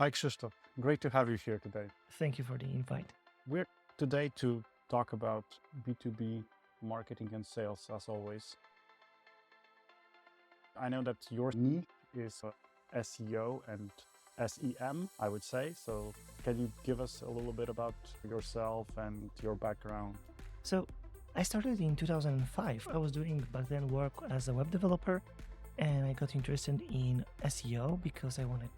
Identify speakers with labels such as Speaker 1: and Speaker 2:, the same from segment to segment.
Speaker 1: Hi, Krzysztof. Great to have you here today.
Speaker 2: Thank you for the invite.
Speaker 1: We're today to talk about B2B marketing and sales, as always. I know that your niche is SEO and SEM, I would say. So can you give us a little bit about yourself and your background?
Speaker 2: So I started in 2005. I was doing back then work as a web developer, and I got interested in SEO because I wanted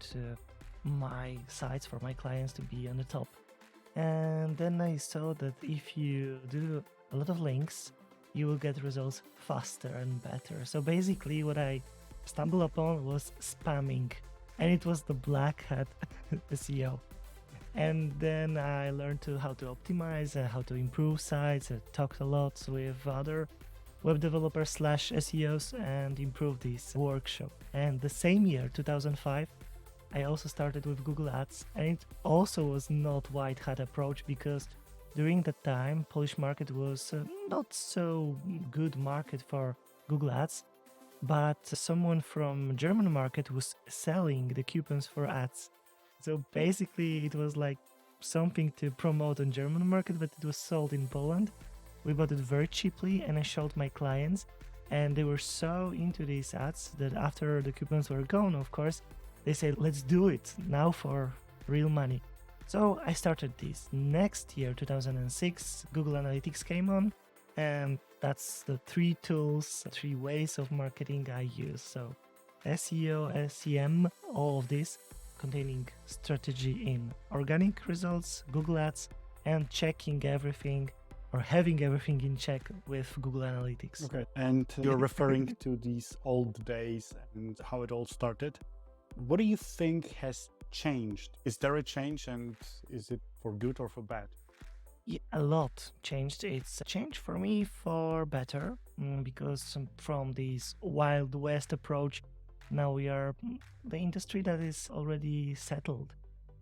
Speaker 2: my sites for my clients to be on the top. And then I saw that if you do a lot of links, you will get results faster and better. So basically, what I stumbled upon was spamming, and it was the black hat SEO. And then I learned how to optimize, how to improve sites. I talked a lot with other web developers / SEOs and improved this workshop. And the same year, 2005, I also started with Google Ads, and it also was not white hat approach because during that time, Polish market was not so good market for Google Ads, but someone from German market was selling the coupons for ads. So basically, it was like something to promote on German market, but it was sold in Poland. We bought it very cheaply, and I showed my clients, and they were so into these ads that after the coupons were gone, of course, they said, let's do it now for real money. So I started this. Next year, 2006, Google Analytics came on, and that's the three tools, three ways of marketing I use. So SEO, SEM, all of this containing strategy in organic results, Google Ads, and checking everything or having everything in check with Google Analytics.
Speaker 1: Okay. And you're referring to these old days and how it all started. What do you think has changed? Is there a change, and is it for good or for bad?
Speaker 2: Yeah, a lot changed. It's a change for me for better because from this Wild West approach, now we are the industry that is already settled.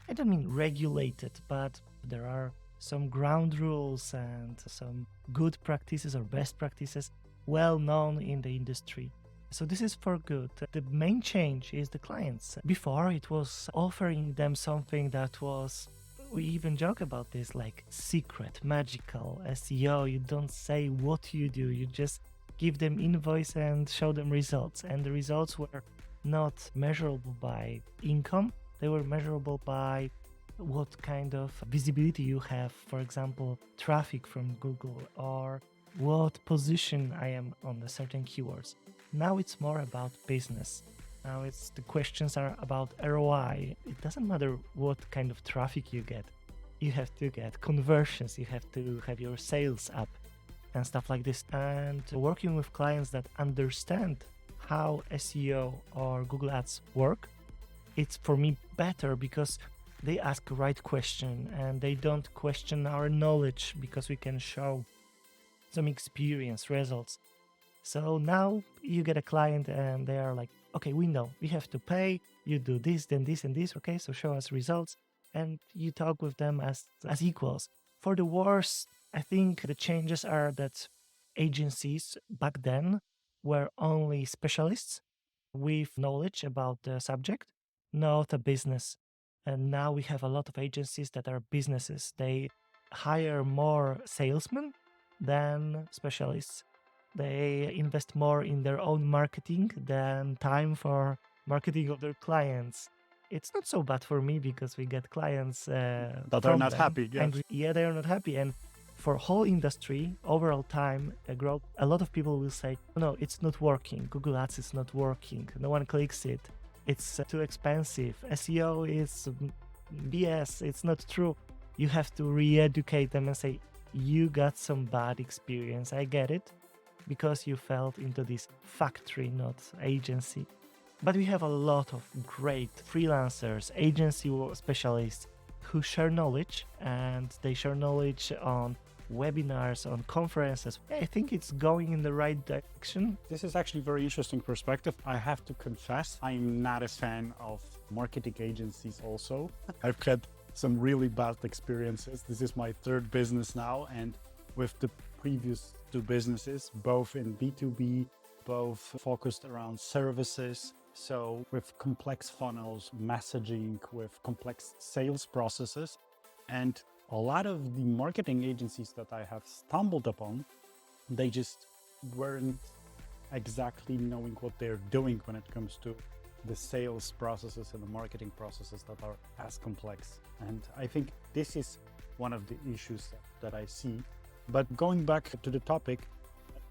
Speaker 2: I don't mean regulated, but there are some ground rules and some good practices or best practices well known in the industry. So this is for good. The main change is the clients. Before it was offering them something that was, we even joke about this, like secret, magical SEO. You don't say what you do, you just give them invoice and show them results. And the results were not measurable by income, they were measurable by what kind of visibility you have, for example, traffic from Google, or what position I am on the certain keywords. Now it's more about business. Now the questions are about ROI. It doesn't matter what kind of traffic you get. You have to get conversions, you have to have your sales up and stuff like this. And working with clients that understand how SEO or Google Ads work, it's for me better because they ask the right question and they don't question our knowledge because we can show some experience, results. So now you get a client and they are like, okay, we know we have to pay, you do this, then this and this, okay, so show us results. And you talk with them as equals. For the worst, I think the changes are that agencies back then were only specialists with knowledge about the subject, not a business. And now we have a lot of agencies that are businesses. They hire more salesmen than specialists. They invest more in their own marketing than time for marketing of their clients. It's not so bad for me because we get clients
Speaker 1: That are not happy. Yes.
Speaker 2: And they are not happy. And for whole industry, overall time growth, a lot of people will say, no, it's not working. Google Ads is not working. No one clicks it. It's too expensive. SEO is BS. It's not true. You have to re-educate them and say, you got some bad experience. I get it. Because you felt into this factory, not agency. But we have a lot of great freelancers, agency specialists who share knowledge, and they share knowledge on webinars, on conferences. I think it's going in the right direction.
Speaker 1: This is actually a very interesting perspective. I have to confess, I'm not a fan of marketing agencies also. I've had some really bad experiences. This is my third business now, and with the previous two businesses, both in B2B, both focused around services, So with complex funnels, messaging, with complex sales processes, and a lot of the marketing agencies that I have stumbled upon, they just weren't exactly knowing what they're doing when it comes to the sales processes and the marketing processes that are as complex. And I think this is one of the issues that I see. But going back to the topic,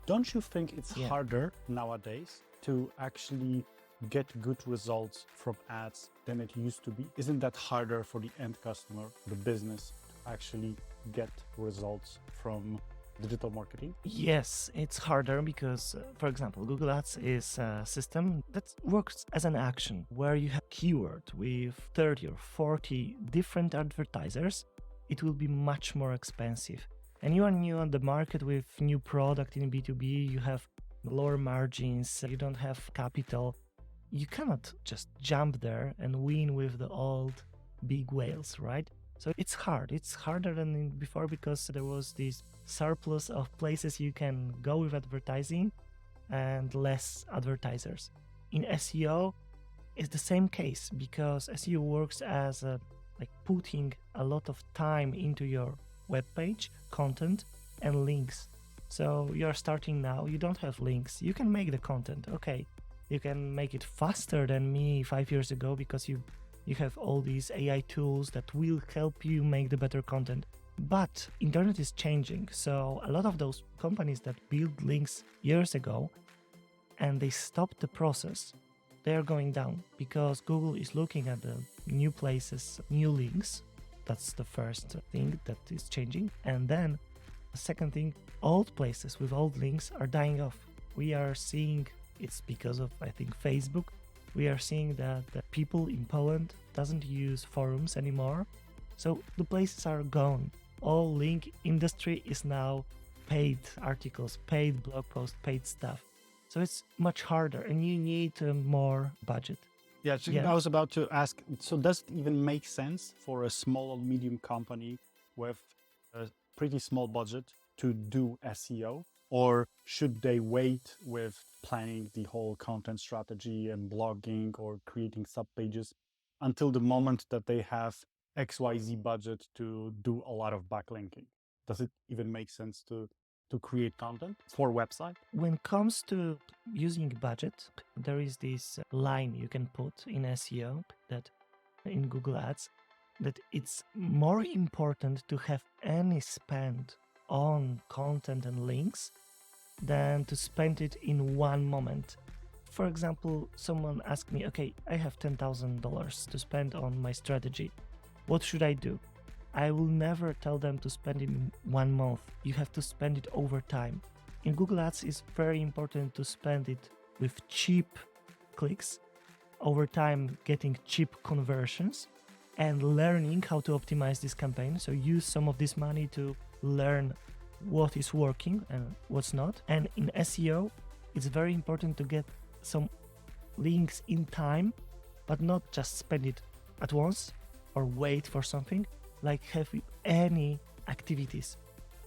Speaker 1: don't you think it's harder nowadays to actually get good results from ads than it used to be? Isn't that harder for the end customer, the business, to actually get results from digital marketing?
Speaker 2: Yes, it's harder because, for example, Google Ads is a system that works as an action where you have keyword with 30 or 40 different advertisers. It will be much more expensive. And you are new on the market with new product in B2B, you have lower margins, you don't have capital. You cannot just jump there and win with the old big whales, right? So it's hard. It's harder than before because there was this surplus of places you can go with advertising and less advertisers. In SEO, it's the same case because SEO works as like putting a lot of time into your web page, content, and links. So you're starting now, you don't have links, you can make the content, okay. You can make it faster than me 5 years ago because you have all these AI tools that will help you make the better content. But internet is changing, so a lot of those companies that built links years ago and they stopped the process, they are going down because Google is looking at the new places, new links. That's the first thing that is changing. And then the second thing, old places with old links are dying off. We are seeing, it's because of, I think, Facebook. We are seeing that the people in Poland doesn't use forums anymore. So the places are gone. All link industry is now paid articles, paid blog posts, paid stuff. So it's much harder and you need more budget.
Speaker 1: Yeah, I was about to ask, so does it even make sense for a small or medium company with a pretty small budget to do SEO? Or should they wait with planning the whole content strategy and blogging or creating subpages until the moment that they have XYZ budget to do a lot of backlinking? Does it even make sense to create content for a website?
Speaker 2: When it comes to using budget, there is this line you can put in SEO that in Google Ads that it's more important to have any spend on content and links than to spend it in one moment. For example, someone asked me, okay, I have $10,000 to spend on my strategy. What should I do? I will never tell them to spend it in 1 month. You have to spend it over time. In Google Ads, it's very important to spend it with cheap clicks, over time getting cheap conversions, and learning how to optimize this campaign. So use some of this money to learn what is working and what's not. And in SEO, it's very important to get some links in time, but not just spend it at once or wait for something, like have any activities.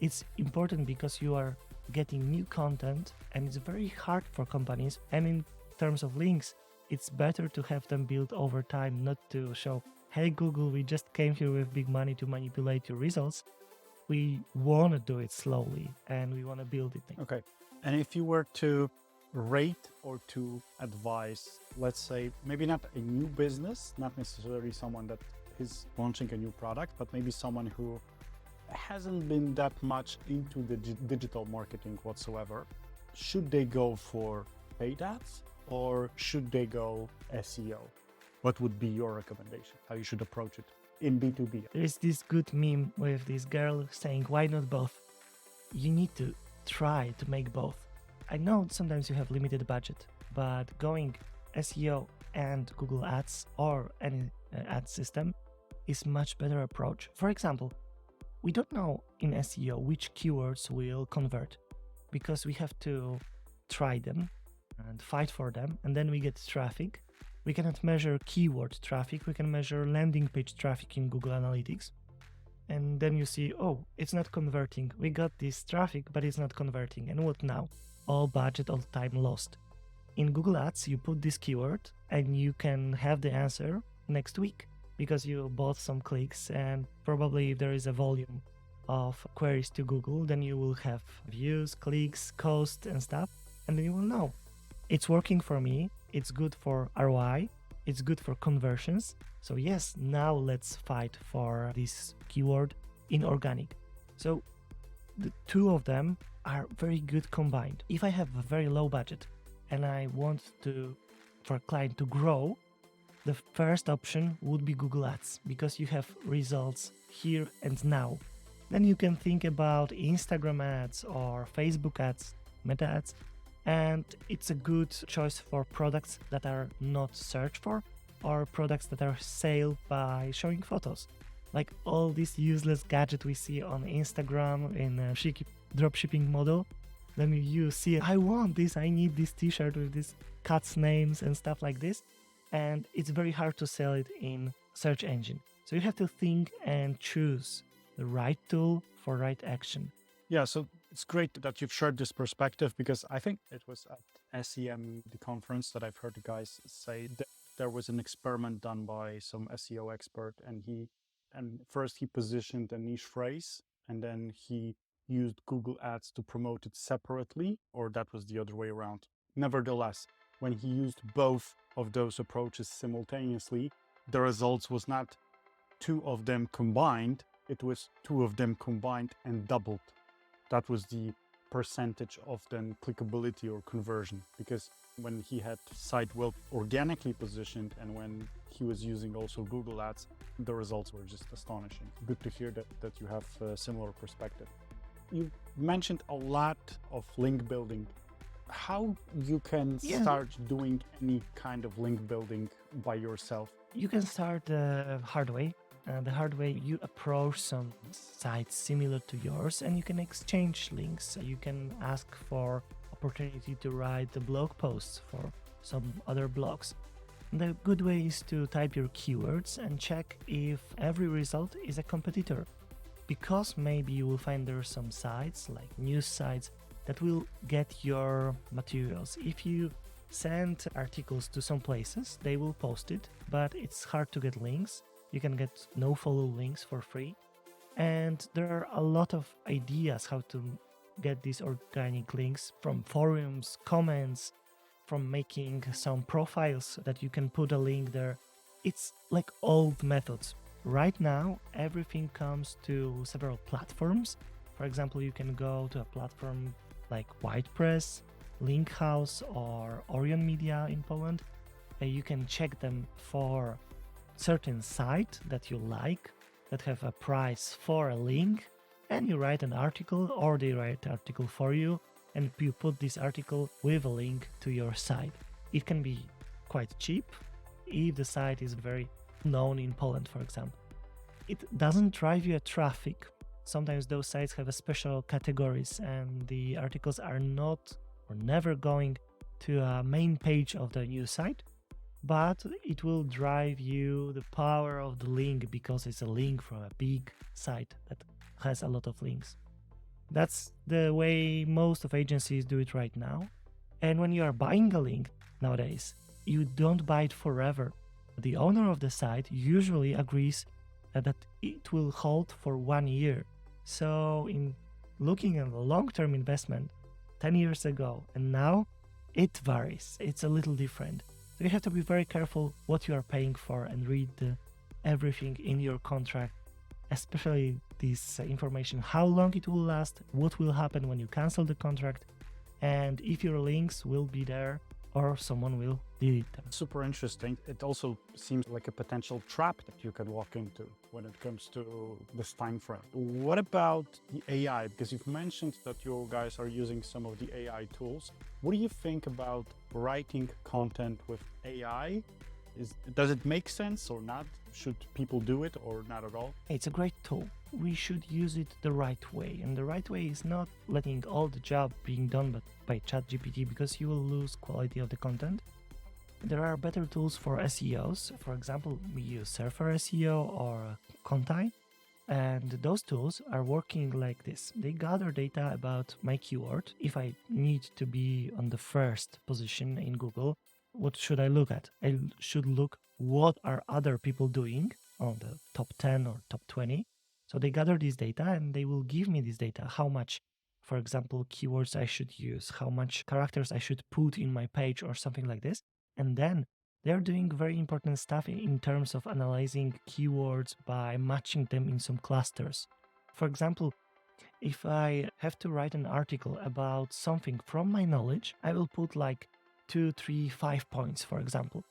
Speaker 2: It's important because you are getting new content and it's very hard for companies. And in terms of links, it's better to have them built over time, not to show, hey Google, we just came here with big money to manipulate your results. We want to do it slowly and we want to build it.
Speaker 1: Okay. And if you were to rate or to advise, let's say, maybe not a new business, not necessarily someone that is launching a new product, but maybe someone who hasn't been that much into the digital marketing whatsoever, should they go for paid ads or should they go SEO? What would be your recommendation? How you should approach it in B2B?
Speaker 2: There is this good meme with this girl saying, why not both? You need to try to make both. I know sometimes you have limited budget, but going SEO and Google Ads or any ad system is much better approach. For example, we don't know in SEO which keywords will convert because we have to try them and fight for them, and then we get traffic. We cannot measure keyword traffic, we can measure landing page traffic in Google Analytics. And then you see, oh, it's not converting. We got this traffic, but it's not converting. And what now? All budget, all time lost. In Google Ads, you put this keyword and you can have the answer next week because you bought some clicks, and probably if there is a volume of queries to Google, then you will have views, clicks, cost and stuff, and then you will know it's working for me, it's good for ROI, it's good for conversions. So yes, now let's fight for this keyword in organic. So the two of them are very good combined. If I have a very low budget and I want for a client to grow, the first option would be Google Ads because you have results here and now. Then you can think about Instagram ads or Facebook ads, Meta ads, and it's a good choice for products that are not searched for or products that are sold by showing photos. Like all this useless gadget we see on Instagram in a dropshipping model. Then you see, I want this, I need this t-shirt with these cuts names and stuff like this. And it's very hard to sell it in search engine. So you have to think and choose the right tool for right action.
Speaker 1: Yeah, so it's great that you've shared this perspective, because I think it was at SEM, the conference, that I've heard the guys say that there was an experiment done by some SEO expert, and first he positioned a niche phrase, and then he used Google Ads to promote it separately, or that was the other way around. Nevertheless, when he used both of those approaches simultaneously, the results was not two of them combined, it was two of them combined and doubled. That was the percentage of then clickability or conversion, because when he had site well organically positioned and when he was using also Google Ads, the results were just astonishing. Good to hear that you have a similar perspective. You mentioned a lot of link building. How you can start doing any kind of link building by yourself?
Speaker 2: You can start the hard way. The hard way, you approach some sites similar to yours and you can exchange links. You can ask for opportunity to write the blog posts for some other blogs. The good way is to type your keywords and check if every result is a competitor, because maybe you will find there are some sites like news sites that will get your materials. If you send articles to some places, they will post it, but it's hard to get links. You can get no-follow links for free. And there are a lot of ideas how to get these organic links from forums, comments, from making some profiles that you can put a link there. It's like old methods. Right now, everything comes to several platforms. For example, you can go to a platform like WordPress, Linkhouse, or Orion Media in Poland. You can check them for certain site that you like, that have a price for a link, and you write an article, or they write an article for you, and you put this article with a link to your site. It can be quite cheap if the site is very known in Poland, for example. It doesn't drive you a traffic. Sometimes those sites have a special categories and the articles are not or never going to a main page of the news site, but it will drive you the power of the link because it's a link from a big site that has a lot of links. That's the way most of agencies do it right now. And when you are buying a link nowadays, you don't buy it forever. The owner of the site usually agrees that it will hold for 1 year. So in looking at the long-term investment 10 years ago and now, it varies. It's a little different. So you have to be very careful what you are paying for and read everything in your contract, especially this information, how long it will last, what will happen when you cancel the contract, and if your links will be there or someone will delete them.
Speaker 1: Super interesting. It also seems like a potential trap that you can walk into when it comes to this time frame. What about the AI? Because you've mentioned that you guys are using some of the AI tools. What do you think about writing content with AI? Does it make sense or not? Should people do it or not at all?
Speaker 2: It's a great tool. We should use it the right way. And the right way is not letting all the job being done by ChatGPT, because you will lose quality of the content. There are better tools for SEOs. For example, we use Surfer SEO or Contai. And those tools are working like this. They gather data about my keyword. If I need to be on the first position in Google, what should I look at? I should look what are other people doing on the top 10 or top 20. So they gather this data and they will give me this data, how much, for example, keywords I should use, how much characters I should put in my page or something like this. And then they're doing very important stuff in terms of analyzing keywords by matching them in some clusters. For example, if I have to write an article about something from my knowledge, I will put like 2, 3, 5 points, for example.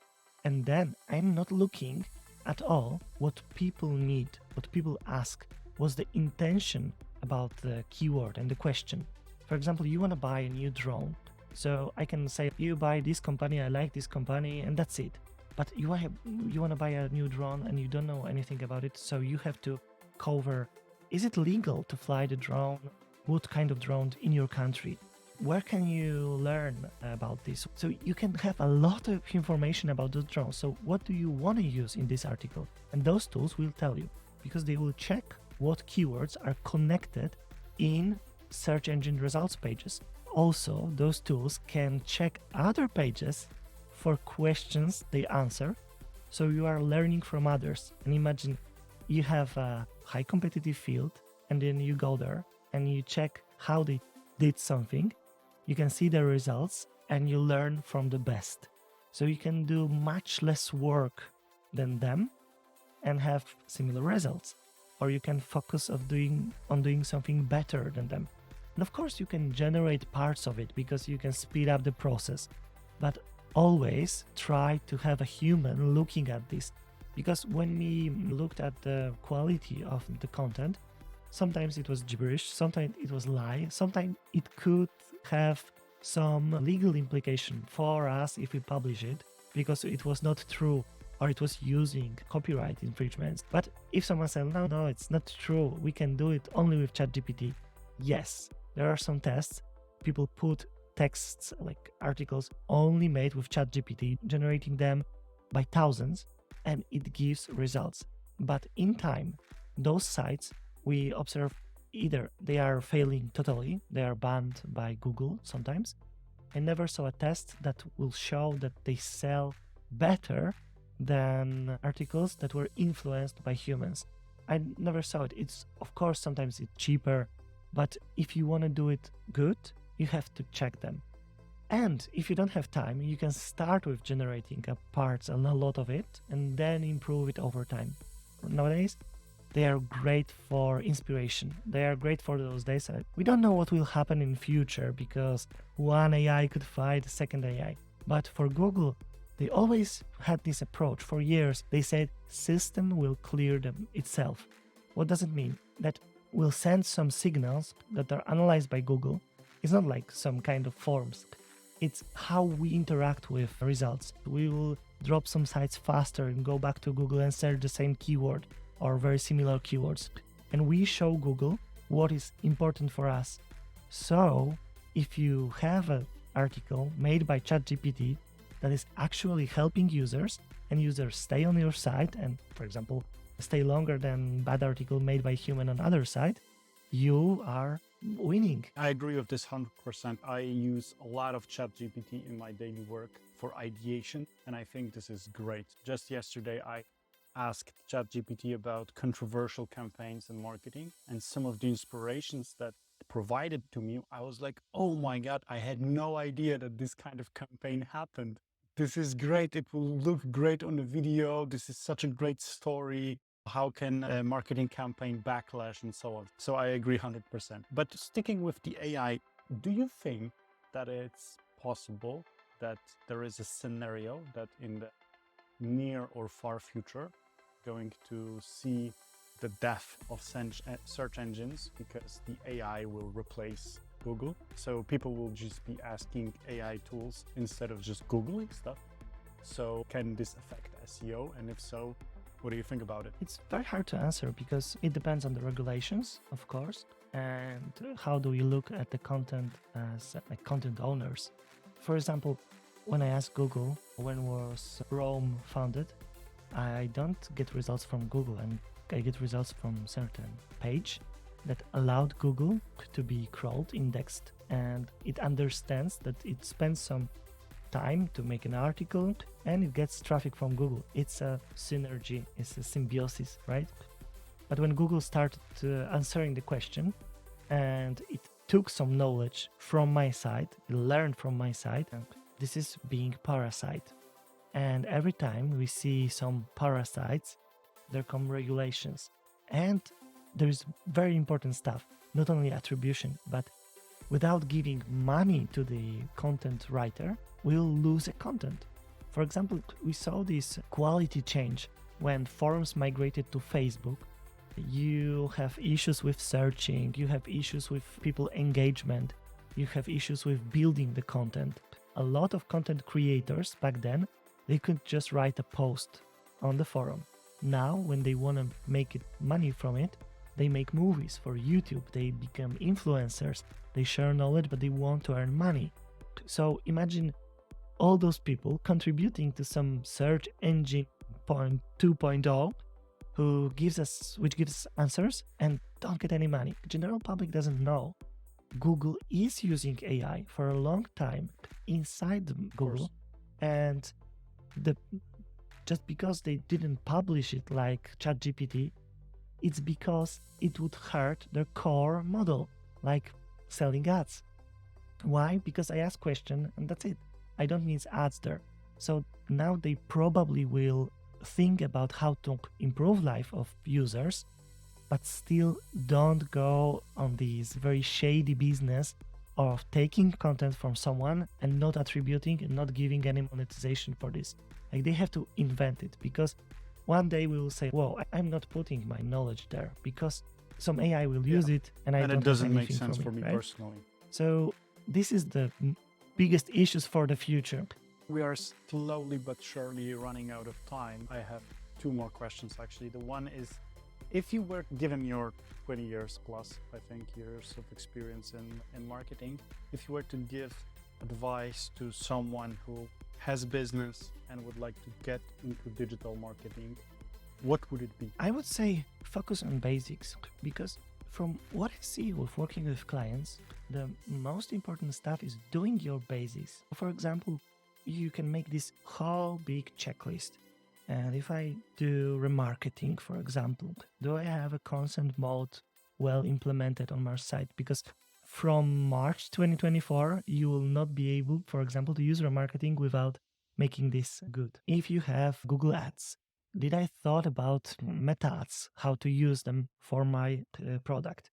Speaker 2: And then I'm not looking at all what people need, what people ask, what's the intention about the keyword and the question. For example, you want to buy a new drone. So I can say, you buy this company, I like this company, and that's it. But you want to buy a new drone and you don't know anything about it, so you have to cover, is it legal to fly the drone? What kind of drone in your country? Where can you learn about this? So you can have a lot of information about the drone. So what do you want to use in this article? And those tools will tell you, because they will check what keywords are connected in search engine results pages. Also, those tools can check other pages for questions they answer. So you are learning from others. And imagine you have a high competitive field and then you go there and you check how they did something. You can see the results and you learn from the best. So you can do much less work than them and have similar results. Or you can focus on doing something better than them. And of course, you can generate parts of it because you can speed up the process. But always try to have a human looking at this. Because when we looked at the quality of the content, sometimes it was gibberish, sometimes it was lie, sometimes it could have some legal implication for us if we publish it, because it was not true or it was using copyright infringements. But if someone said, no, it's not true, we can do it only with ChatGPT. Yes, there are some tests. People put texts like articles only made with ChatGPT, generating them by thousands, and it gives results. But in time, those sites we observe either they are failing totally, they are banned by Google sometimes. I never saw a test that will show that they sell better than articles that were influenced by humans. I never saw it. It's, of course, sometimes it's cheaper, but if you want to do it good, you have to check them. And if you don't have time, you can start with generating parts and a lot of it, and then improve it over time. Nowadays, they are great for inspiration. They are great for those days. We don't know what will happen in future because one AI could fight the second AI. But for Google, they always had this approach for years. They said system will clear them itself. What does it mean? That we'll send some signals that are analyzed by Google. It's not like some kind of forms. It's how we interact with results. We will drop some sites faster and go back to Google and search the same keyword or very similar keywords. And we show Google what is important for us. So if you have an article made by ChatGPT that is actually helping users and users stay on your site and, for example, stay longer than bad article made by human on other side, you are winning.
Speaker 1: I agree with this 100%. I use a lot of ChatGPT in my daily work for ideation, and I think this is great. Just yesterday, I asked ChatGPT about controversial campaigns and marketing, and some of the inspirations that provided to me, I was like, oh my God, I had no idea that this kind of campaign happened. This is great. It will look great on the video. This is such a great story. How can a marketing campaign backlash and so on? So I agree 100%. But sticking with the AI, do you think that it's possible that there is a scenario that in the near or far future going to see the death of search engines because the AI will replace Google? So people will just be asking AI tools instead of just Googling stuff. So can this affect SEO? And if so, what do you think about it?
Speaker 2: It's very hard to answer because it depends on the regulations, of course, and how do we look at the content as content owners. For example, when I asked Google when was Rome founded, I don't get results from Google. I'm I get results from certain page that allowed Google to be crawled, indexed, and it understands that it spends some time to make an article and it gets traffic from Google. It's a synergy, it's a symbiosis, right? But when Google started answering the question and it took some knowledge from my side, it learned from my side, and this is being parasite. And every time we see some parasites, there come regulations. And there is very important stuff, not only attribution, but without giving money to the content writer, we'll lose a content. For example, we saw this quality change when forums migrated to Facebook. You have issues with searching, you have issues with people engagement, you have issues with building the content. A lot of content creators back then, they could just write a post on the forum. Now, when they want to make money from it, they make movies for YouTube, they become influencers, they share knowledge, but they want to earn money. So imagine all those people contributing to some search engine 2.0 which gives answers and don't get any money. General public doesn't know. Google is using AI for a long time inside Google, and just because they didn't publish it like ChatGPT, it's because it would hurt their core model, like selling ads. Why? Because I ask question and that's it. I don't need ads there. So now they probably will think about how to improve life of users, but still don't go on this very shady business of taking content from someone and not attributing and not giving any monetization for this. Like, they have to invent it, because one day we will say, whoa, I'm not putting my knowledge there because some AI will use it and I don't
Speaker 1: it doesn't
Speaker 2: have
Speaker 1: make
Speaker 2: anything
Speaker 1: sense
Speaker 2: from
Speaker 1: for
Speaker 2: it,
Speaker 1: me
Speaker 2: right?
Speaker 1: personally.
Speaker 2: So this is the biggest issues for the future.
Speaker 1: We are slowly but surely running out of time. I have two more questions actually. The one is, if you were given your 20 years plus, I think, years of experience in marketing, if you were to give advice to someone who has business and would like to get into digital marketing, what would it be?
Speaker 2: I would say focus on basics, because from what I see with working with clients, the most important stuff is doing your basics. For example, you can make this whole big checklist. And if I do remarketing, for example, do I have a consent mode well implemented on my site? Because from March 2024, you will not be able, for example, to use remarketing without making this good. If you have Google Ads, did I thought about Meta Ads, how to use them for my product?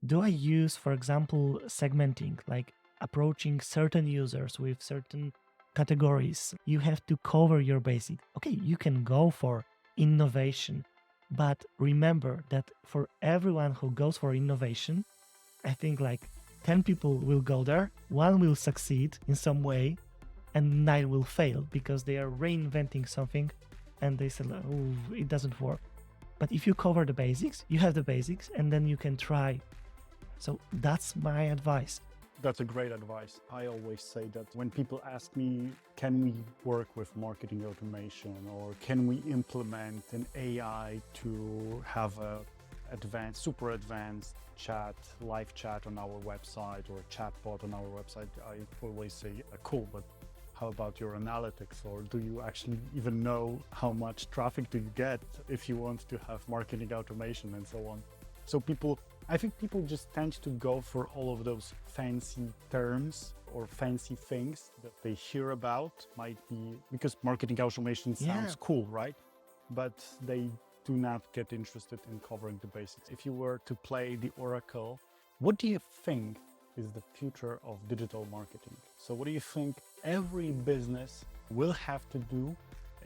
Speaker 2: Do I use, for example, segmenting, like approaching certain users with certain categories? You have to cover your basic. Okay, you can go for innovation, but remember that for everyone who goes for innovation, I think like 10 people will go there, one will succeed in some way, and 9 will fail because they are reinventing something and they say, oh, it doesn't work. But if you cover the basics, you have the basics, and then you can try. So that's my advice.
Speaker 1: That's a great advice. I always say that when people ask me, can we work with marketing automation, or can we implement an AI to have a super advanced chat, live chat on our website, or a chatbot on our website, I always say, cool, but how about your analytics? Or do you actually even know how much traffic do you get if you want to have marketing automation and so on? So I think people just tend to go for all of those fancy terms or fancy things that they hear about, might be because marketing automation sounds cool, right? But they do not get interested in covering the basics. If you were to play the oracle, what do you think is the future of digital marketing? So what do you think every business will have to do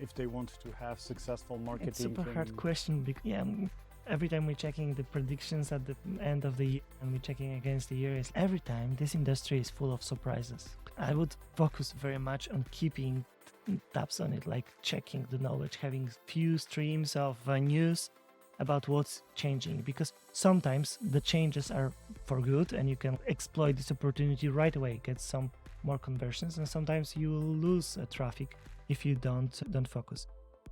Speaker 1: if they want to have successful marketing?
Speaker 2: It's a super hard question because every time we're checking the predictions at the end of the year and we're checking against the year, every time this industry is full of surprises. I would focus very much on keeping tabs on it, like checking the knowledge, having few streams of news about what's changing, because sometimes the changes are for good and you can exploit this opportunity right away, get some more conversions, and sometimes you will lose traffic if you don't focus.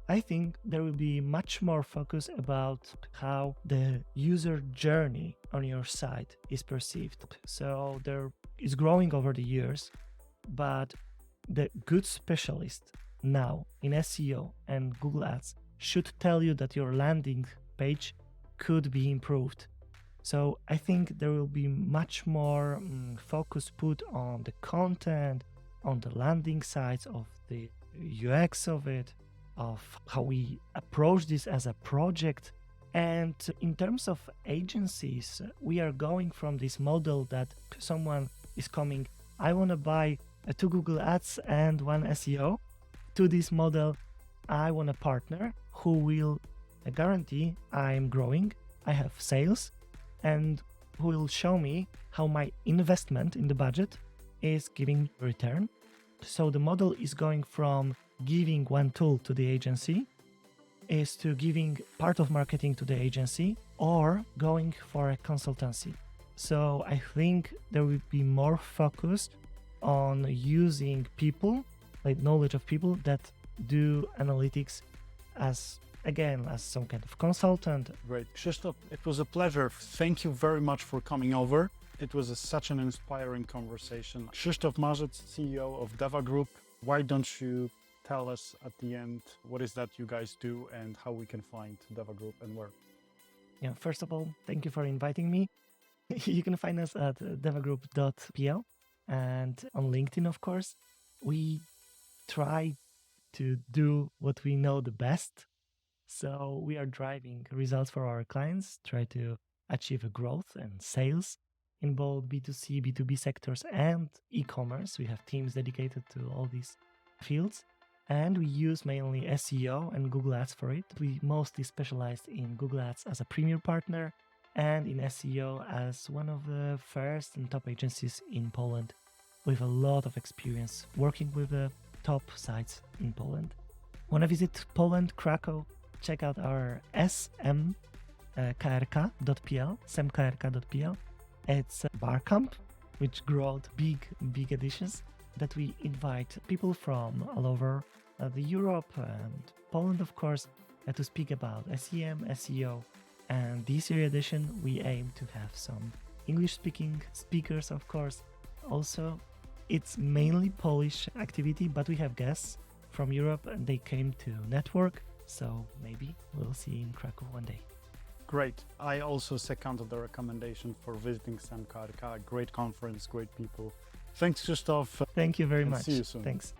Speaker 2: I think there will be much more focus about how the user journey on your site is perceived. So there is growing over the years, but the good specialist now in SEO and Google Ads should tell you that your landing page could be improved. So I think there will be much more focus put on the content, on the landing sites, of the UX of it, of how we approach this as a project. And in terms of agencies, we are going from this model that someone is coming, I want to buy 2 Google Ads and 1 SEO, to this model, I want a partner who will guarantee I'm growing, I have sales, and who will show me how my investment in the budget is giving return. So the model is going from giving one tool to the agency is to giving part of marketing to the agency, or going for a consultancy. So I think there will be more focus on using people, like knowledge of people that do analytics as, again, as some kind of consultant.
Speaker 1: Great. Krzysztof, it was a pleasure. Thank you very much for coming over. It was such an inspiring conversation. Krzysztof Marzec, CEO of DevaGroup. Why don't you tell us at the end what is that you guys do and how we can find DevaGroup and where?
Speaker 2: Yeah, first of all, thank you for inviting me. You can find us at devagroup.pl and on LinkedIn, of course. We try to do what we know the best. So we are driving results for our clients, try to achieve a growth and sales in both B2C, B2B sectors and e-commerce. We have teams dedicated to all these fields. And we use mainly SEO and Google Ads for it. We mostly specialized in Google Ads as a premier partner and in SEO as one of the first and top agencies in Poland, with a lot of experience working with the top sites in Poland. Want to visit Poland, Krakow? Check out our smkrk.pl, smkrk.pl. It's a bar camp, which growed big editions, that we invite people from all over the Europe and Poland, of course, to speak about SEM, SEO. And this year edition, we aim to have some English-speaking speakers, of course. Also, it's mainly Polish activity, but we have guests from Europe and they came to network. So maybe we'll see you in Krakow one day.
Speaker 1: Great. I also seconded the recommendation for visiting SMKRK. Great conference, great people. Thanks, Krzysztof.
Speaker 2: Thank you very
Speaker 1: And
Speaker 2: much.
Speaker 1: see you soon.
Speaker 2: Thanks.